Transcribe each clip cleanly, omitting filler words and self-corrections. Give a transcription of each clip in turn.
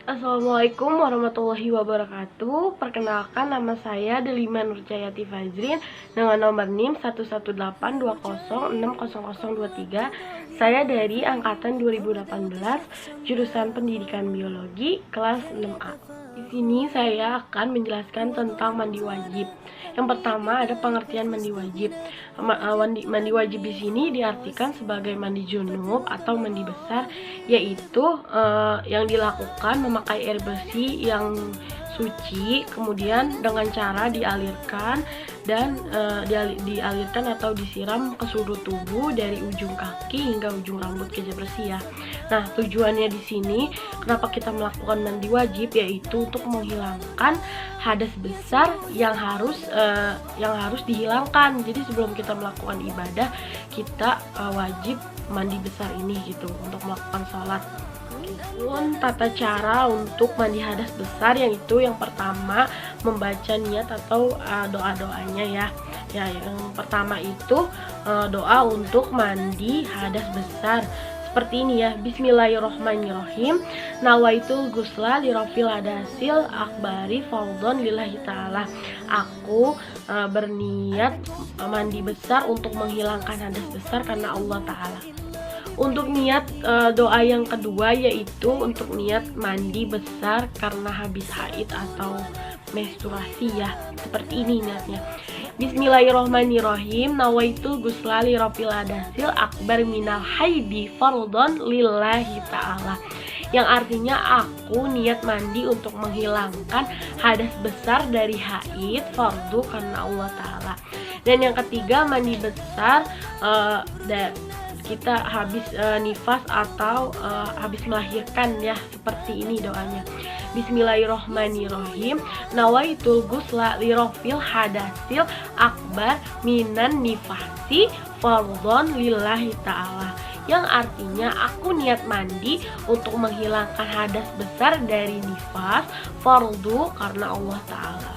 Assalamualaikum warahmatullahi wabarakatuh. Perkenalkan, nama saya Delima Nurjayati Fazrin dengan nomor NIM 11820600023. Saya dari angkatan 2018, jurusan Pendidikan Biologi, kelas 6A. Di sini saya akan menjelaskan tentang mandi wajib. Yang pertama ada pengertian mandi wajib. Mandi wajib di sini diartikan sebagai mandi junub atau mandi besar, yaitu yang dilakukan memakai air bersih yang suci, kemudian dengan cara dialirkan dan dialirkan atau disiram ke seluruh tubuh dari ujung kaki hingga ujung rambut keja bersih ya. Nah, tujuannya di sini kenapa kita melakukan mandi wajib, yaitu untuk menghilangkan hadas besar yang harus dihilangkan. Jadi sebelum kita melakukan ibadah, kita wajib mandi besar ini gitu untuk melakukan sholat. Pun tata cara untuk mandi hadas besar, yaitu yang pertama membaca niat atau doa-doanya ya. Yang pertama itu doa untuk mandi hadas besar. Seperti ini ya, Bismillahirrohmanirrohim. Nawaitul gusla lirofil adasil akbari faudon lillahi ta'ala. Aku berniat mandi besar untuk menghilangkan hadas besar karena Allah Ta'ala. Untuk niat doa yang kedua, yaitu untuk niat mandi besar karena habis haid atau menstruasi ya. Seperti ini niatnya. Bismillahirrohmanirrohim. Nawaitul gusla lirofil adasil akbar minal haidi fardon lillahi ta'ala. Yang artinya aku niat mandi untuk menghilangkan hadas besar dari haid fardu karena Allah Ta'ala. Dan yang ketiga, mandi besar kita habis nifas atau habis melahirkan ya. Seperti ini doanya. Bismillahirrohmanirrohim. Nawaitul gusla lirofil hadasil akbar minan nifasi fardhon lillahi ta'ala. Yang artinya aku niat mandi untuk menghilangkan hadas besar dari nifas fardu karena Allah Ta'ala.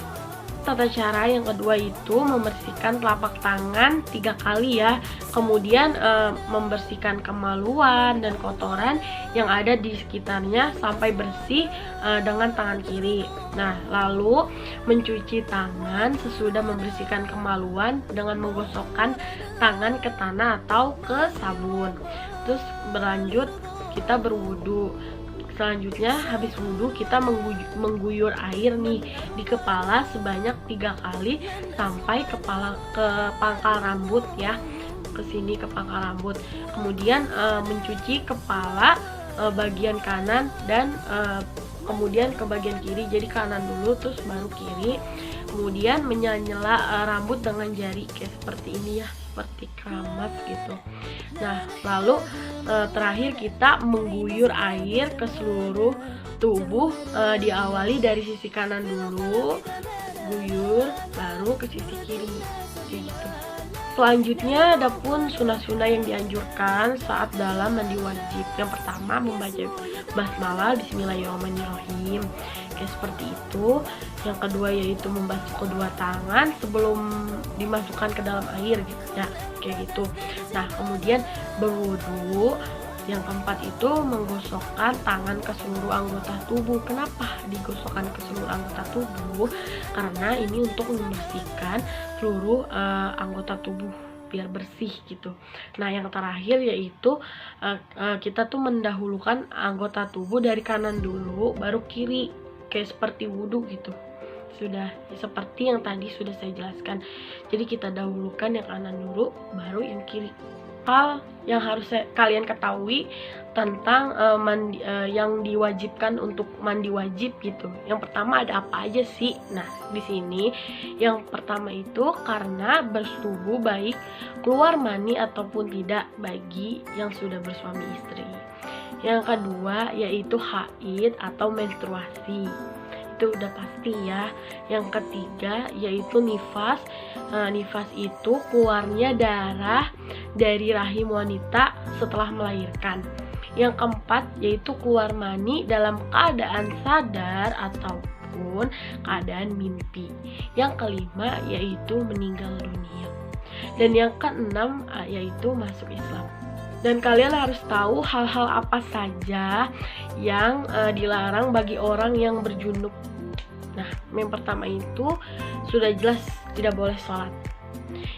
Tata cara yang kedua itu membersihkan telapak tangan 3 kali ya. Kemudian membersihkan kemaluan dan kotoran yang ada di sekitarnya sampai bersih dengan tangan kiri. Nah, lalu mencuci tangan sesudah membersihkan kemaluan dengan menggosokkan tangan ke tanah atau ke sabun. Terus berlanjut kita berwudu. Selanjutnya habis wudhu kita mengguyur air nih di kepala sebanyak 3 kali sampai ke pangkal rambut ya, ke sini ke pangkal rambut. Kemudian mencuci kepala bagian kanan dan kemudian ke bagian kiri, jadi kanan dulu terus baru kiri. Kemudian menyela rambut dengan jari kayak seperti ini ya, seperti keramat gitu. Nah, lalu terakhir kita mengguyur air ke seluruh tubuh, diawali dari sisi kanan dulu, guyur, baru ke sisi kiri, kayak gitu. Selanjutnya ada pun sunah-sunah yang dianjurkan saat dalam mandi wajib. Yang pertama membaca basmalah, Bismillahirrahmanirrahim, kayak seperti itu. Yang kedua yaitu membasuh kedua tangan sebelum dimasukkan ke dalam air gitu ya, kayak gitu. Nah, kemudian berwudu. Yang keempat itu menggosokkan tangan ke seluruh anggota tubuh. Kenapa digosokkan ke seluruh anggota tubuh? Karena ini untuk membersihkan seluruh anggota tubuh biar bersih gitu. Nah, yang terakhir yaitu kita tuh mendahulukan anggota tubuh dari kanan dulu baru kiri, kayak seperti wudhu gitu. Sudah seperti yang tadi sudah saya jelaskan. Jadi kita dahulukan yang kanan dulu baru yang kiri. Hal yang harus kalian ketahui tentang yang diwajibkan untuk mandi wajib gitu. Yang pertama ada apa aja sih? Nah, di sini yang pertama itu karena bersetubuh baik keluar mani ataupun tidak bagi yang sudah bersuami istri. Yang kedua yaitu haid atau menstruasi. Itu udah pasti ya. Yang ketiga yaitu nifas. Nifas itu keluarnya darah dari rahim wanita setelah melahirkan. Yang keempat yaitu keluar mani dalam keadaan sadar ataupun keadaan mimpi. Yang kelima yaitu meninggal dunia. Dan yang keenam yaitu masuk Islam. Dan kalian harus tahu hal-hal apa saja yang dilarang bagi orang yang berjunub. Nah, yang pertama itu sudah jelas tidak boleh sholat.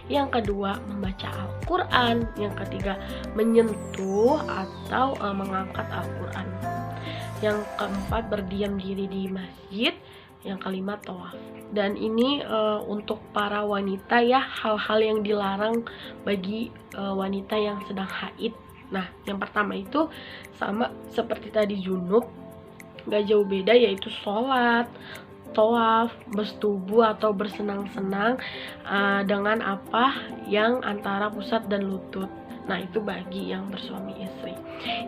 Yang kedua, membaca Al-Quran. Yang ketiga, menyentuh atau mengangkat Al-Quran. Yang keempat, berdiam diri di masjid. Yang kelima, tawaf. Dan ini untuk para wanita ya, hal-hal yang dilarang bagi wanita yang sedang haid. Nah, yang pertama itu sama seperti tadi junub, gak jauh beda, yaitu sholat, tawaf, bersetubuh atau bersenang-senang dengan apa yang antara pusat dan lutut. Nah, itu bagi yang bersuami istri.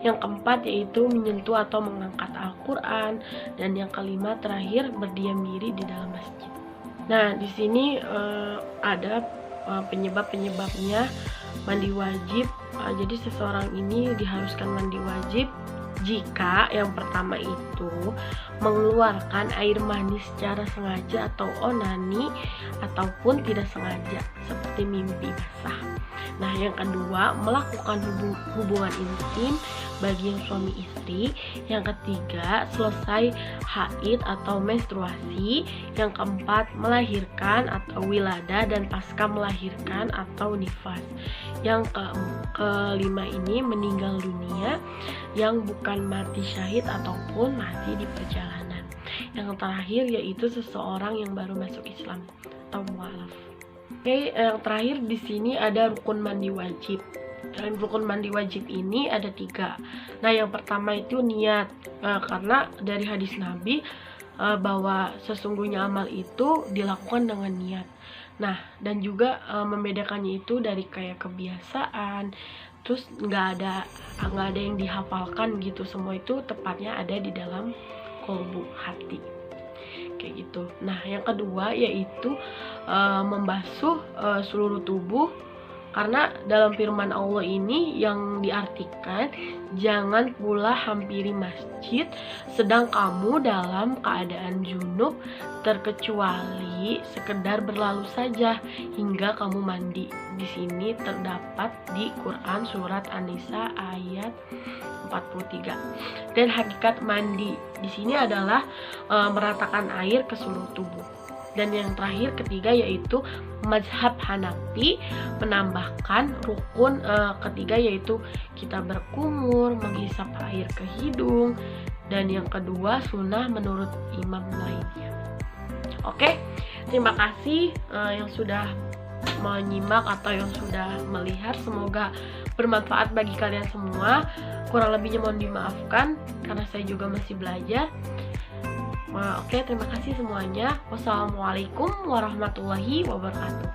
Yang keempat yaitu menyentuh atau mengangkat Al-Quran. Dan yang kelima terakhir, berdiam diri di dalam masjid. Nah, di sini ada penyebab-penyebabnya mandi wajib. Jadi seseorang ini diharuskan mandi wajib jika yang pertama itu mengeluarkan air mani secara sengaja atau onani, ataupun tidak sengaja seperti mimpi basah. Nah, yang kedua, melakukan hubungan intim bagi yang suami istri. Yang ketiga, selesai haid atau menstruasi. Yang keempat, melahirkan atau wilada dan pasca melahirkan atau nifas. Yang kelima ini meninggal dunia yang bukan mati syahid ataupun mati di perjalanan. Yang terakhir yaitu seseorang yang baru masuk Islam atau mualaf. Oke, yang terakhir di sini ada rukun mandi wajib. Dan rukun mandi wajib ini ada 3. Nah, yang pertama itu niat, karena dari hadis Nabi bahwa sesungguhnya amal itu dilakukan dengan niat. Nah, dan juga membedakannya itu dari kayak kebiasaan, terus nggak ada yang dihafalkan gitu. Semua itu tepatnya ada di dalam kolbu, hati, kayak gitu. Nah, yang kedua yaitu membasuh seluruh tubuh, karena dalam firman Allah ini yang diartikan, jangan pula hampiri masjid sedang kamu dalam keadaan junub, terkecuali sekedar berlalu saja hingga kamu mandi. Di sini terdapat di Quran surat An-Nisa ayat 43. Dan hakikat mandi di sini adalah meratakan air ke seluruh tubuh. Dan yang terakhir ketiga yaitu mazhab Hanafi menambahkan rukun ketiga yaitu kita berkumur, menghisap air ke hidung, dan yang kedua sunnah menurut imam lainnya. Oke, terima kasih yang sudah menyimak atau yang sudah melihat. Semoga bermanfaat bagi kalian semua. Kurang lebihnya mohon dimaafkan karena saya juga masih belajar. Oke, terima kasih semuanya. Wassalamualaikum warahmatullahi wabarakatuh.